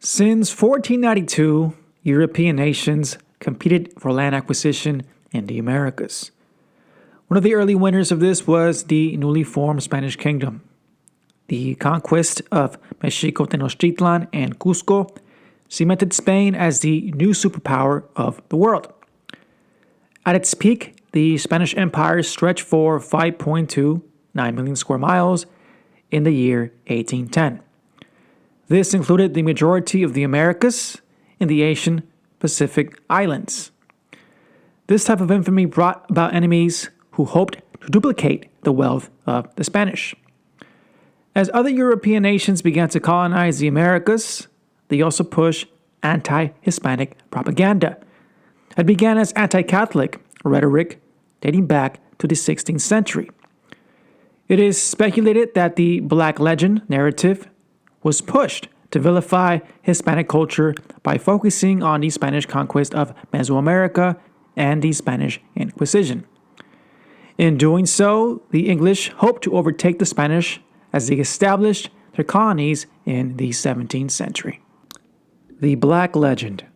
Since 1492, European nations competed for land acquisition in the Americas. One of the early winners of this was the newly formed Spanish Kingdom. The conquest of Mexico, Tenochtitlan, and Cusco cemented Spain as the new superpower of the world. At its peak, the Spanish Empire stretched for 5.29 million square miles in the year 1810. This included the majority of the Americas and the Asian Pacific Islands. This type of infamy brought about enemies who hoped to duplicate the wealth of the Spanish. As other European nations began to colonize the Americas, they also pushed anti-Hispanic propaganda. It began as anti-Catholic rhetoric dating back to the 16th century. It is speculated that the Black Legend narrative was pushed to vilify Hispanic culture by focusing on the Spanish conquest of Mesoamerica and the Spanish Inquisition. In doing so, the English hoped to overtake the Spanish as they established their colonies in the 17th century. The Black Legend,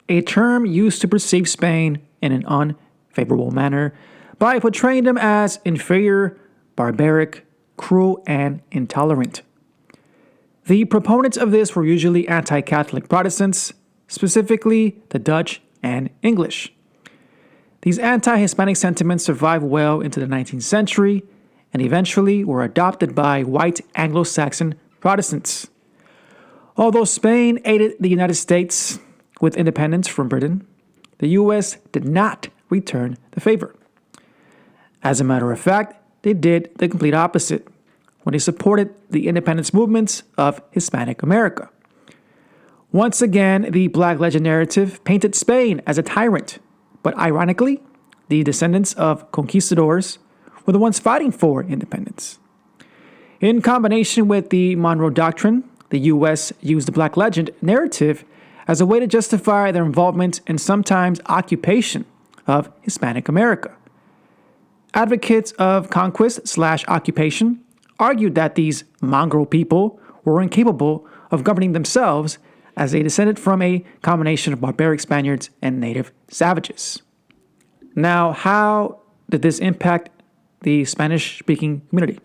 a term used to perceive Spain in an unfavorable manner by portraying them as inferior, barbaric, cruel, and intolerant. The proponents of this were usually anti-Catholic Protestants, specifically the Dutch and English. These anti-Hispanic sentiments survived well into the 19th century and eventually were adopted by white Anglo-Saxon Protestants. Although Spain aided the United States with independence from Britain, the U.S. did not return the favor. As a matter of fact, they did the complete opposite when they supported the independence movements of Hispanic America. Once again, the Black Legend narrative painted Spain as a tyrant, but ironically, the descendants of conquistadors were the ones fighting for independence. In combination with the Monroe Doctrine, the U.S. used the Black Legend narrative as a way to justify their involvement and sometimes occupation of Hispanic America. Advocates of conquest/occupation argued that these mongrel people were incapable of governing themselves as they descended from a combination of barbaric Spaniards and native savages. Now, how did this impact the Spanish-speaking community?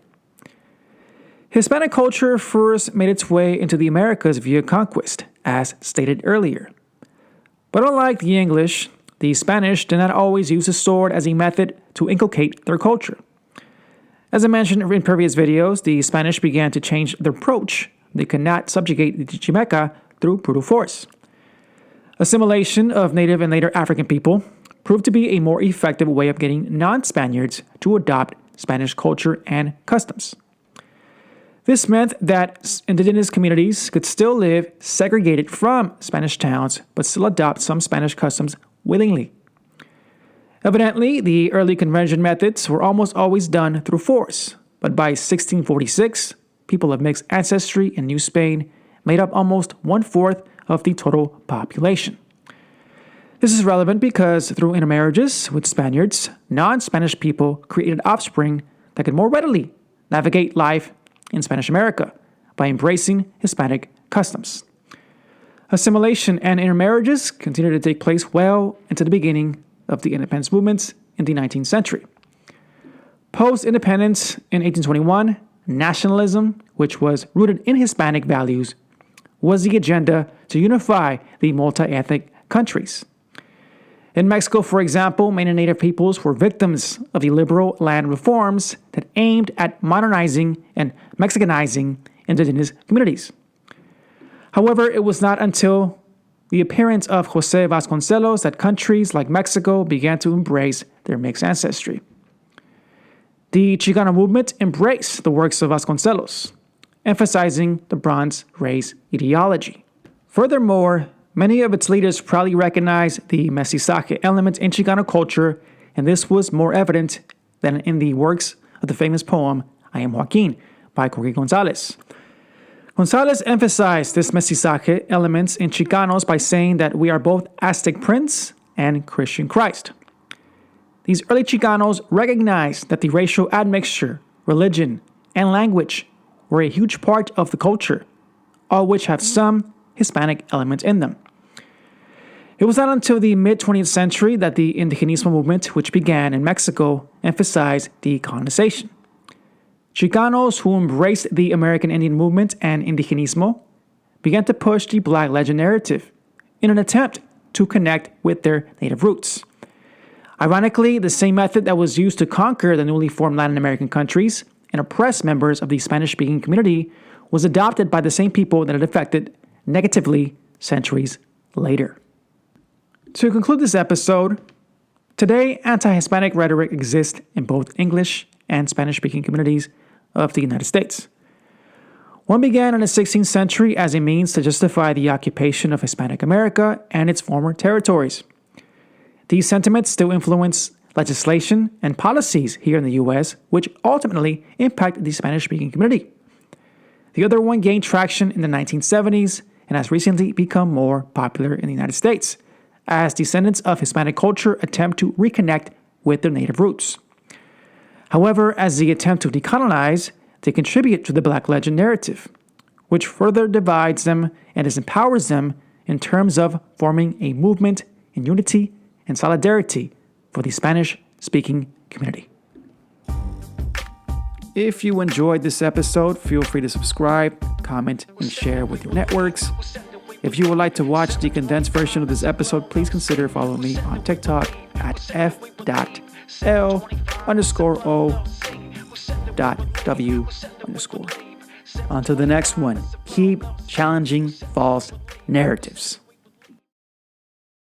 Hispanic culture first made its way into the Americas via conquest, as stated earlier. But unlike the English, the Spanish did not always use the sword as a method to inculcate their culture. As I mentioned in previous videos, the Spanish began to change their approach. They could not subjugate the Chichimeca through brutal force. Assimilation of native and later African people proved to be a more effective way of getting non-Spaniards to adopt Spanish culture and customs. This meant that indigenous communities could still live segregated from Spanish towns, but still adopt some Spanish customs willingly. Evidently, the early conversion methods were almost always done through force, but by 1646, people of mixed ancestry in New Spain made up almost 1/4 of the total population. This is relevant because through intermarriages with Spaniards, non-Spanish people created offspring that could more readily navigate life in Spanish America by embracing Hispanic customs. Assimilation and intermarriages continued to take place well into the beginning of the independence movements in the 19th century. Post-independence in 1821, nationalism, which was rooted in Hispanic values, was the agenda to unify the multi-ethnic countries. In Mexico, for example, many native peoples were victims of the liberal land reforms that aimed at modernizing and Mexicanizing indigenous communities. However, it was not until the appearance of José Vasconcelos that countries like Mexico began to embrace their mixed ancestry. The Chicano movement embraced the works of Vasconcelos, emphasizing the Bronze race ideology. Furthermore, many of its leaders proudly recognized the mestizaje element in Chicano culture, and this was more evident than in the works of the famous poem I Am Joaquin by Jorge González. González emphasized this mestizaje elements in Chicanos by saying that we are both Aztec Prince and Christian Christ. These early Chicanos recognized that the racial admixture, religion, and language were a huge part of the culture, all which have some Hispanic element in them. It was not until the mid-20th century that the Indigenismo movement, which began in Mexico, emphasized decolonization. Chicanos who embraced the American Indian movement and Indigenismo began to push the Black legend narrative in an attempt to connect with their native roots. Ironically, the same method that was used to conquer the newly formed Latin American countries and oppress members of the Spanish-speaking community was adopted by the same people that it affected negatively centuries later. To conclude this episode, today anti-Hispanic rhetoric exists in both English and Spanish-speaking communities of the United States. One began in the 16th century as a means to justify the occupation of Hispanic America and its former territories. These sentiments still influence legislation and policies here in the U.S., which ultimately impact the Spanish-speaking community. The other one gained traction in the 1970s and has recently become more popular in the United States, as descendants of Hispanic culture attempt to reconnect with their native roots. However, as they attempt to decolonize, they contribute to the Black legend narrative, which further divides them and disempowers them in terms of forming a movement in unity and solidarity for the Spanish-speaking community. If you enjoyed this episode, feel free to subscribe, comment, and share with your networks. If you would like to watch the condensed version of this episode, please consider following me on TikTok at f.l_o.w_. Until the next one, keep challenging false narratives.